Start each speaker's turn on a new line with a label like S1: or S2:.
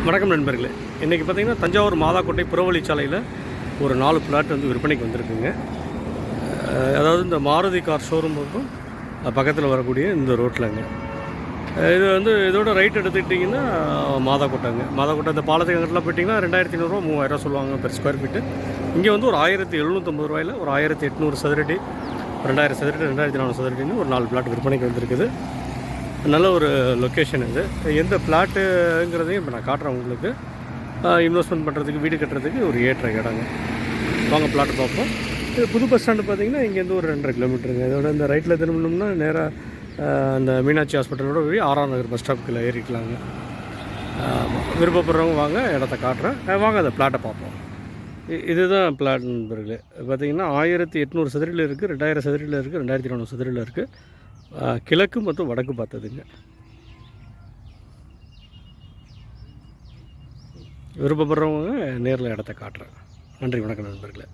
S1: வணக்கம் நண்பர்களே. இன்றைக்கி பார்த்திங்கன்னா தஞ்சாவூர் மாதாக்கோட்டை புறவழிச்சாலையில் ஒரு 4 பிளாட் வந்து விற்பனைக்கு வந்திருக்குங்க. அதாவது இந்த மாருதி கார் ஷோரூம் இருக்கும் பக்கத்தில் வரக்கூடிய இந்த ரோட்டில்ங்க. இது வந்து இதோட ரைட் எடுத்துக்கிட்டிங்கன்னா மாதாக்கோட்டைங்க. மாதாக்கோட்டை இந்த பாலத்துக்கு அங்கிட்டலாம் போயிட்டிங்கன்னா 2500 3000 சொல்லுவாங்க பெர் ஸ்கொயர் ஃபீட்டு. இங்கே வந்து ஒரு 1750 ரூபாயில் ஒரு 1800 சதுரடி, 2000 சதுரடி, 2400 சதுரடின்னு ஒரு 4 பிளாட் விற்பனைக்கு வந்திருக்குது. நல்ல ஒரு லொக்கேஷன் இது. எந்த பிளாட்டுங்கிறதையும் இப்போ நான் காட்டுறேன் உங்களுக்கு. இன்வெஸ்ட்மெண்ட் பண்ணுறதுக்கு, வீடு கட்டுறதுக்கு ஒரு ஏற்ற இடங்க. வாங்க பிளாட்டு பார்ப்போம். இது புது பஸ் ஸ்டாண்டு பார்த்திங்கன்னா இங்கேருந்து ஒரு 2.5 கிலோமீட்டருங்க. இதோட இந்த ரைட்டில் திரும்பினோம்னா நேராக அந்த மீனாட்சி ஹாஸ்பிட்டலோட போய் ஆர்ஆர் நகர் பஸ் ஸ்டாப்புக்குள்ளே ஏறிக்கலாங்க. விருப்பப்படுறவங்க வாங்க, இடத்த காட்டுறேன். வாங்க அந்த பிளாட்டை பார்ப்போம். இதுதான் பிளாட் நண்பர்களே. பார்த்திங்கன்னா 1800 சதுரடியில் இருக்குது, 2000 சதுரடியில் இருக்குது, 2400 சதுரடியில் இருக்குது. கிழக்கு மற்றும் வடக்கு பார்த்ததுங்க. விருப்பப்படுறவங்க நேரில் இடத்த காட்டுறேன். நன்றி, வணக்கம் நண்பர்களே.